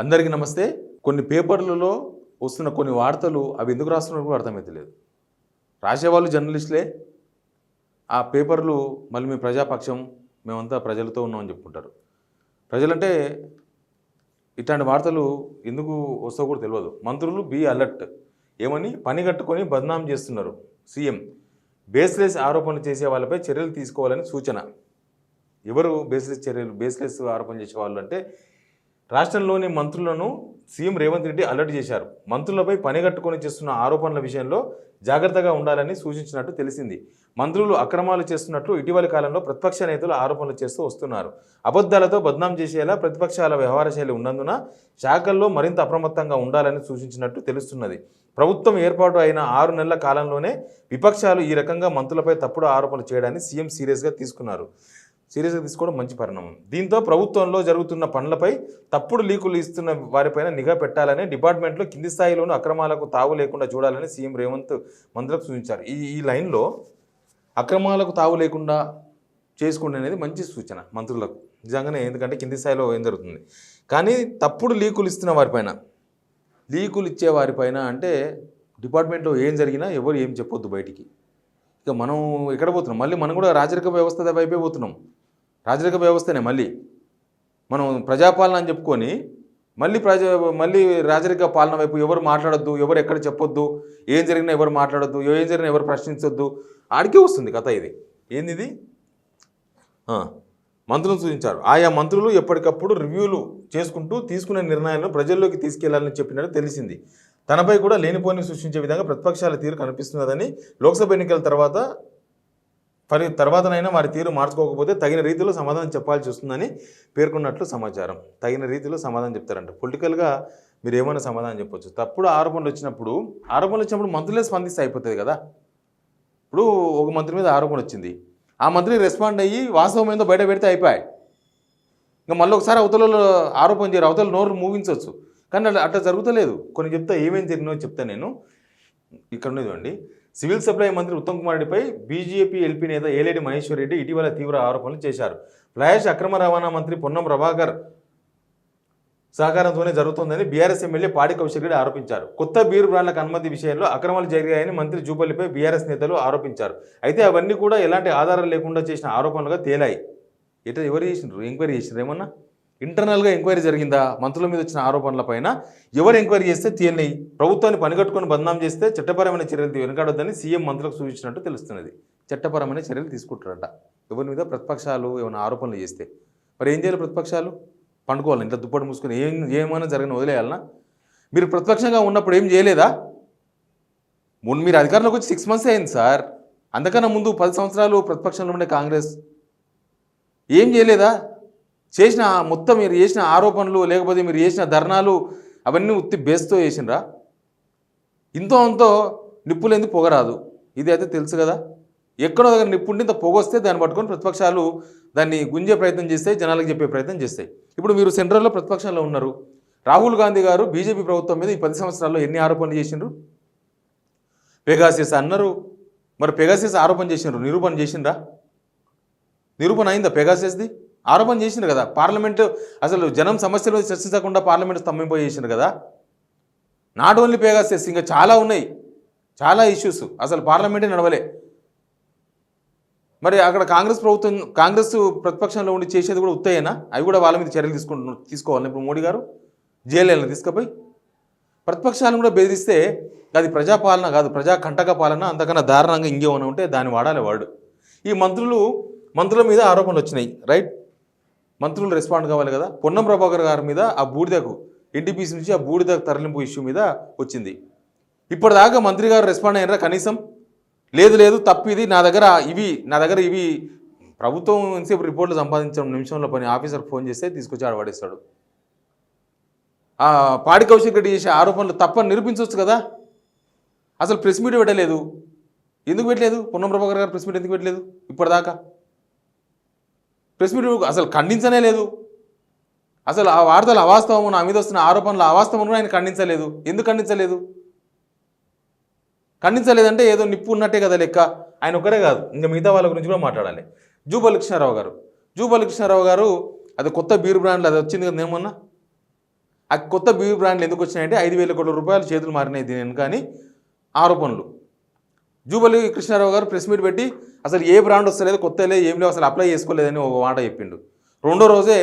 అందరికీ నమస్తే. కొన్ని పేపర్లలో వస్తున్న కొన్ని వార్తలు అవి ఎందుకు రాస్తున్నారో కూడా అర్థమైతలేదు. రాసేవాళ్ళు జర్నలిస్టులే. ఆ పేపర్లు మళ్ళీ మీ ప్రజాపక్షం, మేమంతా ప్రజలతో ఉన్నామని చెప్పుకుంటారు. ప్రజలంటే ఇట్లాంటి వార్తలు ఎందుకు వస్తావో కూడా తెలియదు. మంత్రులు బీ అలర్ట్ ఏమని పని కట్టుకొని బదనాం చేస్తున్నారు. సీఎం బేస్లెస్ ఆరోపణలు చేసే వాళ్ళపై చర్యలు తీసుకోవాలని సూచన. ఎవరు బేస్లెస్ ఆరోపణ చేసే వాళ్ళు అంటే రాష్ట్రంలోని మంత్రులను సీఎం రేవంత్ రెడ్డి అలర్ట్ చేశారు. మంత్రులపై పనిగట్టుకొని చేస్తున్న ఆరోపణల విషయంలో జాగ్రత్తగా ఉండాలని సూచించినట్టు తెలిసింది. మంత్రులు అక్రమాలు చేస్తున్నట్లు ఇటీవలి కాలంలో ప్రతిపక్ష నేతలు ఆరోపణలు చేస్తూ వస్తున్నారు. అబద్ధాలతో బద్నాం చేసేలా ప్రతిపక్షాల వ్యవహార శైలి ఉన్నందున శాఖల్లో మరింత అప్రమత్తంగా ఉండాలని సూచించినట్టు తెలుస్తున్నది. ప్రభుత్వం ఏర్పాటు అయిన 6 నెలల కాలంలోనే విపక్షాలు ఈ రకంగా మంత్రులపై తప్పుడు ఆరోపణలు చేయడాన్ని సీఎం సీరియస్గా తీసుకోవడం మంచి పరిణామం. దీంతో ప్రభుత్వంలో జరుగుతున్న పనులపై తప్పుడు లీకులు ఇస్తున్న వారిపైన నిఘా పెట్టాలని, డిపార్ట్మెంట్లో కింది స్థాయిలోనూ అక్రమాలకు తావు లేకుండా చూడాలని సీఎం రేవంత్ మంత్రులకు సూచించారు. ఈ లైన్లో అక్రమాలకు తావు లేకుండా చేసుకోండి అనేది మంచి సూచన మంత్రులకు నిజంగానే. ఎందుకంటే కింది స్థాయిలో ఏం జరుగుతుంది, కానీ తప్పుడు లీకులు ఇస్తున్న వారిపైన, లీకులు ఇచ్చే వారిపైన అంటే డిపార్ట్మెంట్లో ఏం జరిగినా ఎవరు ఏం చెప్పొద్దు బయటికి. ఇక మనం ఎక్కడ పోతున్నాం, మళ్ళీ మనం కూడా రాజరిక వ్యవస్థ వైపే పోతున్నాం. రాజరిక వ్యవస్థనే మళ్ళీ మనం ప్రజాపాలన అని చెప్పుకొని మళ్ళీ రాజరిక పాలన వైపు ఎవరు మాట్లాడొద్దు, ఎవరు ఎక్కడ చెప్పొద్దు, ఏం జరిగినా ఎవరు మాట్లాడొద్దు, ఏం జరిగినా ఎవరు ప్రశ్నించొద్దు, ఆడికే వస్తుంది కథ. ఇది మంత్రులను సూచించారు. ఆయా మంత్రులు ఎప్పటికప్పుడు రివ్యూలు చేసుకుంటూ తీసుకునే నిర్ణయాలను ప్రజల్లోకి తీసుకెళ్లాలని చెప్పినట్టు తెలిసింది. తనపై కూడా లేనిపోని సృష్టించే విధంగా ప్రతిపక్షాల తీరు కనిపిస్తున్నదని, లోక్సభ ఎన్నికల తర్వాతనైనా వారి తీరు మార్చుకోకపోతే తగిన రీతిలో సమాధానం చెప్పాల్సి వస్తుందని పేర్కొన్నట్లు సమాచారం. తగిన రీతిలో సమాధానం చెప్తారంట. పొలిటికల్గా మీరు ఏమైనా సమాధానం చెప్పొచ్చు. తప్పుడు ఆరోపణలు వచ్చినప్పుడు మంత్రులే స్పందిస్తే అయిపోతుంది కదా. ఇప్పుడు ఒక మంత్రి మీద ఆరోపణ వచ్చింది, ఆ మంత్రి రెస్పాండ్ అయ్యి వాస్తవం ఏందో బయట పెడితే అయిపోయాయి. ఇంకా మళ్ళీ ఒకసారి అవతలలో ఆరోపణ చేయరు, అవతల నోరు మూవించవచ్చు. కానీ అట్లా జరుగుతలేదు. కొన్ని చెప్తా, ఏమేమి జరిగినో చెప్తా నేను. ఇక్కడ ఉన్నదండి, సివిల్ సప్లై మంత్రి ఉత్తమ్ కుమార్ రెడ్డిపై బీజేపీ ఎల్పీ నేత ఏలేటి మహేశ్వర్ రెడ్డి ఇటీవల తీవ్ర ఆరోపణలు చేశారు. ఫ్లాష్ అక్రమ రవాణా మంత్రి పొన్నం ప్రభాకర్ సహకారంతోనే జరుగుతోందని బీఆర్ఎస్ ఎమ్మెల్యే పాడి కౌశిక్ రెడ్డి ఆరోపించారు. కొత్త బీరు బ్రాండ్లకు అనుమతి విషయంలో అక్రమాలు జరిగాయని మంత్రి జూపల్లిపై బీఆర్ఎస్ నేతలు ఆరోపించారు. అయితే అవన్నీ కూడా ఎలాంటి ఆధారాలు లేకుండా చేసిన ఆరోపణలుగా తేలాయి. ఎవరు చేసినారు? ఎంక్వైరీ చేసినారు? ఏమన్నా ఇంటర్నల్గా ఎంక్వైరీ జరిగిందా? మంత్రుల మీద వచ్చిన ఆరోపణలపైన ఎవరు ఎంక్వైరీ చేస్తే తేలినాయి. ప్రభుత్వాన్ని పనిగట్టుకొని బదనాం చేస్తే చట్టపరమైన చర్యలు వెనకాడొద్దని సీఎం మంత్రులకు సూచించినట్టు తెలుస్తున్నది. చట్టపరమైన చర్యలు తీసుకుంటారట ఎవరి మీద? ప్రతిపక్షాలు ఏమైనా ఆరోపణలు చేస్తే. మరి ఏం చేయాలి? ప్రతిపక్షాలు పండుకోవాలి, ఇంట్లో దుప్పటి మూసుకొని ఏమైనా జరగని వదిలేయాలనా? మీరు ప్రతిపక్షంగా ఉన్నప్పుడు ఏం చేయలేదా? మీరు అధికారంలోకి వచ్చి 6 months అయింది సార్. అందుకన్నా ముందు 10 సంవత్సరాలు ప్రతిపక్షంలో ఉండే కాంగ్రెస్ ఏం చేయలేదా? మొత్తం మీరు చేసిన ఆరోపణలు, లేకపోతే మీరు చేసిన ధర్నాలు అవన్నీ ఉత్తి బేస్తో చేసినరా? అంతో నిప్పులు ఎందుకు పొగరాదు, ఇది అయితే తెలుసు కదా. ఎక్కడో దగ్గర నిప్పుండి ఇంత పొగొస్తే దాన్ని పట్టుకొని ప్రతిపక్షాలు దాన్ని గుంజే ప్రయత్నం చేస్తాయి, జనాలకు చెప్పే ప్రయత్నం చేస్తాయి. ఇప్పుడు మీరు సెంట్రల్లో ప్రతిపక్షంలో ఉన్నారు. రాహుల్ గాంధీ గారు బీజేపీ ప్రభుత్వం మీద ఈ 10 సంవత్సరాల్లో ఎన్ని ఆరోపణలు చేసిండ్రు? పెగాసిస్ అన్నారు. మరి పెగాసిస్ ఆరోపణ చేసిండ్రు, నిరూపణ చేసిండ్రా? నిరూపణ అయిందా పెగాసిస్ది? ఆరోపణ చేసిండ్రు కదా. పార్లమెంటు అసలు జనం సమస్యలు చర్చించకుండా పార్లమెంటు స్తంభింపో చేసిండ్రు కదా. నాట్ ఓన్లీ పెగాసిస్, ఇంకా చాలా ఉన్నాయి, చాలా ఇష్యూస్. అసలు పార్లమెంటే నడవలే. మరి అక్కడ కాంగ్రెస్ ప్రతిపక్షంలో ఉండి చేసేది కూడా ఉత్తయేనా? అవి కూడా వాళ్ళ మీద చర్యలు తీసుకోవాలని ఇప్పుడు మోడీ గారు జైలు తీసుకుపోయి ప్రతిపక్షాలను కూడా బెదిరిస్తే అది ప్రజాపాలన కాదు, ప్రజా కంటక పాలన. అంతకన్నా దారుణంగా ఇంకేమైనా ఉంటే దాన్ని వాడాలి వాడు. ఈ మంత్రుల మీద ఆరోపణలు వచ్చినాయి, రైట్. మంత్రులు రెస్పాండ్ కావాలి కదా. పొన్నం ప్రభాకర్ గారి మీద ఆ బూడిదకు ఎన్టీపీసీ నుంచి ఆ బూడిద తరలింపు ఇష్యూ మీద వచ్చింది. ఇప్పటిదాకా మంత్రి గారు రెస్పాండ్ అయినారా కనీసం? లేదు తప్పు ఇది, నా దగ్గర ఇవి ప్రభుత్వం ఎంతసేపు రిపోర్ట్లు సంపాదించడం నిమిషంలో పని. ఆఫీసర్ ఫోన్ చేస్తే తీసుకొచ్చి ఆడవాడేస్తాడు. పాడి కౌశిక్ రెడ్డి చేసే ఆరోపణలు తప్పని నిరూపించవచ్చు కదా. అసలు ప్రెస్ మీట్ పెట్టలేదు. ఎందుకు పెట్టలేదు? పొన్నం ప్రభాకర్ గారు ప్రెస్ మీట్ ఎందుకు పెట్టలేదు? ఇప్పటిదాకా ప్రెస్ మీట్ అసలు ఖండించనే లేదు. అసలు ఆ వార్తలు అవాస్తవము, నా మీద వస్తున్న ఆరోపణలు అవాస్తవము ఆయన ఖండించలేదు. ఎందుకు ఖండించలేదంటే ఏదో నిప్పు ఉన్నట్టే కదా లెక్క. ఆయన ఒకరే కాదు, ఇంకా మిగతా వాళ్ళ గురించి కూడా మాట్లాడాలి. జూపల్లి కృష్ణారావు గారు అది కొత్త బీర్ బ్రాండ్లు అది వచ్చింది కదా. ఏమన్నా ఆ కొత్త బీర్ బ్రాండ్లు ఎందుకు వచ్చినాయంటే 5,000 కోట్ల రూపాయలు చేతులు మారినాయి దీని వెనుక అని ఆరోపణలు. జూబలి కృష్ణారావు గారు ప్రెస్ మీట్ పెట్టి అసలు ఏ బ్రాండ్ వస్తలేదు, కొత్త లేదు, ఏం లేవు, అసలు అప్లై చేసుకోలేదని ఒక మాట చెప్పిండు. రెండో రోజే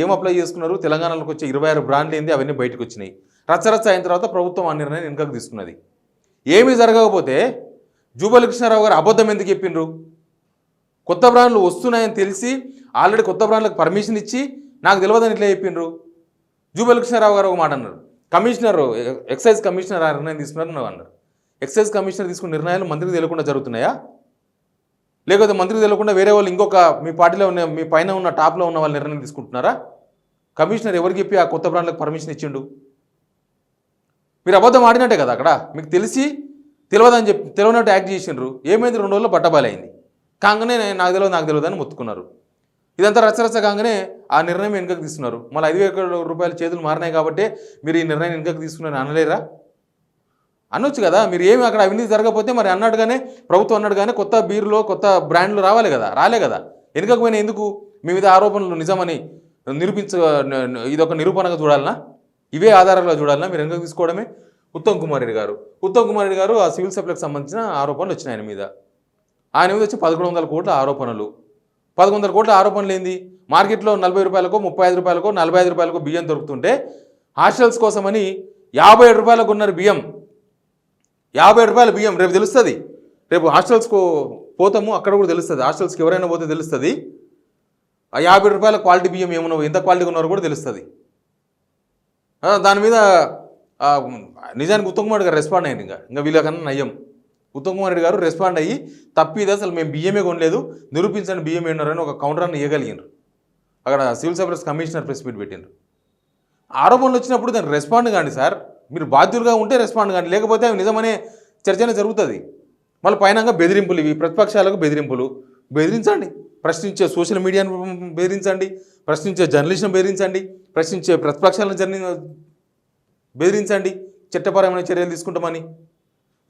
ఏం అప్లై చేసుకున్నారు, తెలంగాణలోకి వచ్చే 26 బ్రాండ్లు ఏంది అవన్నీ బయటకు వచ్చినాయి. రచ్చరచ్చ అయిన తర్వాత ప్రభుత్వం ఆ నిర్ణయం వెనుకకు తీసుకున్నది. ఏమీ జరగకపోతే జూబలి కృష్ణారావు గారు అబద్ధం ఎందుకు చెప్పిండ్రు? కొత్త బ్రాండ్లు వస్తున్నాయని తెలిసి ఆల్రెడీ కొత్త బ్రాండ్లకు పర్మిషన్ ఇచ్చి నాకు తెలియదని ఇట్లా చెప్పిండ్రు. జూబలి కృష్ణారావు గారు ఒక మాట అన్నారు, కమిషనర్ ఎక్సైజ్ కమిషనర్ ఆ నిర్ణయం తీసుకున్నారు అన్నారు. ఎక్సైజ్ కమిషనర్ తీసుకున్న నిర్ణయాలు మంత్రికి తెలియకుండా జరుగుతున్నాయా? లేకపోతే మంత్రికి తెలియకుండా వేరే వాళ్ళు ఇంకొక మీ పార్టీలో ఉన్న మీ పైన ఉన్న టాప్లో ఉన్న వాళ్ళు నిర్ణయం తీసుకుంటున్నారా? కమిషనర్ ఎవరికి చెప్పి ఆ కొత్త బ్రాండ్లకు పర్మిషన్ ఇచ్చిండు? మీరు అబద్ధం ఆడినట్టే కదా. అక్కడ మీకు తెలియదని చెప్పి తెలియనట్టు యాక్ట్ చేసిండ్రు. ఏమైంది? 2 రోజుల్లో బట్టబాలైంది. కాగానే నాకు తెలియదు అని మొత్తుకున్నారు. ఇదంతా రచ్చరచ్చ కాగానే ఆ నిర్ణయం వెనుకకు తీసుకున్నారు. మళ్ళీ 5,000 కోట్ల రూపాయల చేతులు మారినాయి కాబట్టి మీరు ఈ నిర్ణయం వెనుకకు తీసుకున్నారు అనలేరా? అనొచ్చు కదా. మీరు ఏమి అక్కడ అవినీతి జరగకపోతే మరి అన్నట్టుగానే ప్రభుత్వం అన్నట్టుగానే కొత్త బీర్లో కొత్త బ్రాండ్లు రావాలి కదా, రాలే కదా. వెనుకకు పోయినా ఎందుకు? మీ మీద ఆరోపణలు నిజమని ఇదొక నిరూపణగా చూడాలనా? ఇవే ఆధారాలుగా చూడాలన్నా? మీరు వెనుకకు తీసుకోవడమే. ఉత్తమ్ కుమార్ రెడ్డి గారు ఆ సివిల్ సప్లైకి సంబంధించిన ఆరోపణలు వచ్చినాయి ఆయన మీద వచ్చి 1,100 కోట్ల ఆరోపణలు. 1,100 కోట్ల ఆరోపణలు ఏంది? మార్కెట్లో 40 రూపాయలకో 35 రూపాయలకో 45 రూపాయలకో బియ్యం దొరుకుతుంటే హాస్టల్స్ కోసమని 57 రూపాయలకు ఉన్నారు బియ్యం. 57 రూపాయల బియ్యం రేపు తెలుస్తుంది. రేపు హాస్టల్స్కు పోతాము, అక్కడ కూడా తెలుస్తుంది. హాస్టల్స్కి ఎవరైనా పోతే తెలుస్తుంది. ఆ 50 రూపాయల క్వాలిటీ బియ్యం ఏమన్నా ఎంత క్వాలిటీగా ఉన్నారో కూడా తెలుస్తుంది. దాని మీద నిజానికి ఉత్తమ్ కుమార్ గారు రెస్పాండ్ అయ్యింది. ఇంకా వీళ్ళకన్నా నయ్యం. ఉత్తమ్ కుమార్ రెడ్డి గారు రెస్పాండ్ అయ్యి తప్పిది అసలు మేము బియ్యమే కొనలేదు, నిరూపించండి బియ్యం ఏమన్నారని ఒక కౌంటర్ని ఇవ్వగలిగినారు. అక్కడ civil supplies commissioner press meet పెట్టినారు. ఆరోపణలు వచ్చినప్పుడు దానికి రెస్పాండ్ కాండి సార్. మీరు బాధ్యులుగా ఉంటే రెస్పాండ్ కాండి, లేకపోతే అవి నిజమనే చర్చనే జరుగుతుంది. మళ్ళీ పైనంగా బెదిరింపులు, ఇవి ప్రతిపక్షాలకు బెదిరించండి. ప్రశ్నించే సోషల్ మీడియాను బెదిరించండి, ప్రశ్నించే జర్నలిస్ట్ను బెదిరించండి, ప్రశ్నించే ప్రతిపక్షాలను బెదిరించండి, చట్టపరమైన చర్యలు తీసుకుంటామని.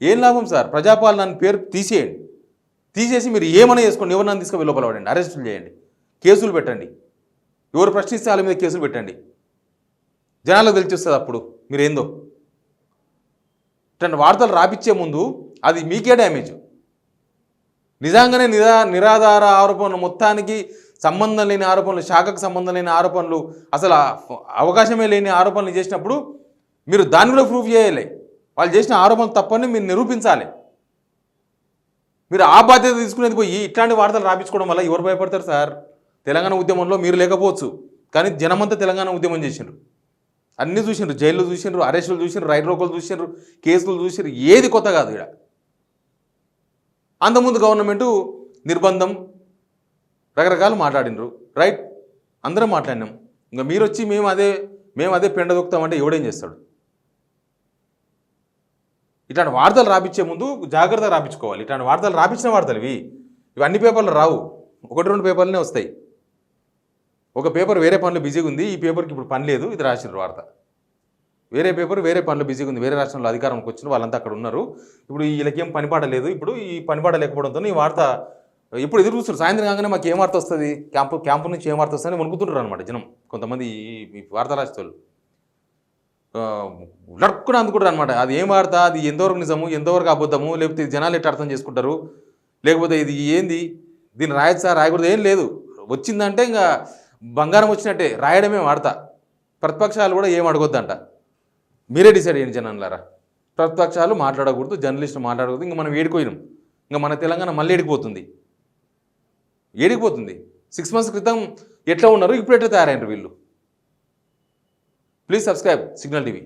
ఏం లాభం సార్? ప్రజాపాలన పేరు తీసేసి మీరు ఏమైనా చేసుకోండి, ఎవరినైనా తీసుకొని లోపల పడండి, అరెస్టులు చేయండి, కేసులు పెట్టండి, ఎవరు ప్రశ్నిస్తే వాళ్ళ మీద కేసులు పెట్టండి. జనాలకు తెలిసిస్తుంది అప్పుడు మీరేందో. ఇట్లాంటి వార్తలు రాపిచ్చే ముందు అది మీకే డ్యామేజ్. నిజంగానే నిరాధార ఆరోపణలు, మొత్తానికి సంబంధం లేని ఆరోపణలు, శాఖకు సంబంధం లేని ఆరోపణలు, అసలు అవకాశమే లేని ఆరోపణలు చేసినప్పుడు మీరు దాన్ని కూడా ప్రూఫ్ చేయాలి. వాళ్ళు చేసిన ఆరోపణలు తప్పని మీరు నిరూపించాలి. మీరు ఆ బాధ్యత తీసుకునేది పోయి ఇట్లాంటి వార్తలు రాపించుకోవడం వల్ల ఎవరు భయపడతారు సార్? తెలంగాణ ఉద్యమంలో మీరు లేకపోవచ్చు, కానీ జనమంతా తెలంగాణ ఉద్యమం చేసిండ్రు. అన్నీ చూసిండ్రు, జైళ్ళు చూసిండ్రు, అరెస్టులు చూసిండ్రు, రైట్ రోకలు చూసిండ్రు, కేసులు చూసిండ్రు. ఏది కొత్త కాదు ఇక్కడ. అంతకుముందు గవర్నమెంటు నిర్బంధం రకరకాలు మాట్లాడినరు, రైట్, అందరం మాట్లాడినాం. ఇంకా మీరు వచ్చి మేము అదే పెండ దొక్కుతామంటే ఎవడేం చేస్తాడు? ఇట్లాంటి వార్తలు రాపించే ముందు జాగ్రత్తగా రాపించుకోవాలి. ఇట్లాంటి వార్తలు రాపించిన వార్తలు ఇవి అన్ని పేపర్లు రావు, 1-2 పేపర్లనే వస్తాయి. ఒక పేపర్ వేరే పనులు బిజీగా ఉంది, ఈ పేపర్కి ఇప్పుడు పని లేదు, ఇది రాసిన వార్త. వేరే పేపర్ వేరే పనులు బిజీగా ఉంది, వేరే రాష్ట్రంలో అధికారంకి వచ్చిన వాళ్ళంతా అక్కడ ఉన్నారు. ఇప్పుడు వీళ్ళకేం పనిపాట లేదు. ఇప్పుడు ఈ పనిపాట లేకపోవడంతో ఈ వార్త ఇప్పుడు ఎదురు చూస్తారు. సాయంత్రం కాగానే మాకు ఏం వార్త వస్తుంది, క్యాంపు నుంచి ఏం వార్త వస్తుందని వణుకుతుంటారు అనమాట జనం. కొంతమంది ఈ వార్త రాసేవాళ్ళు లక్కున అందుకుంటారు అనమాట. అది ఏం వార్త, అది ఎంతవరకు నిజము, ఎంతవరకు అబద్ధము, లేకపోతే జనాలు ఎట్లా అర్థం చేసుకుంటారు, లేకపోతే ఇది ఏంది, దీన్ని రాయచ్చా రాయకూడదు, ఏం లేదు. వచ్చిందంటే ఇంకా బంగారం వచ్చినట్టే రాయడమే వార్త. ప్రతిపక్షాలు కూడా ఏం అడగొద్దంట. మీరే డిసైడ్ చేయండి జనాలారా. ప్రతిపక్షాలు మాట్లాడకూడదు, జర్నలిస్టులు మాట్లాడకూడదు. ఇంకా మనం ఏడిపోయినాం. ఇంకా మన తెలంగాణ మళ్ళీ ఏడిపోతుంది. 6 months క్రితం ఎట్లా ఉన్నారు, ఇప్పుడు ఎట్లా తయారైనారు వీళ్ళు. Please subscribe signal TV.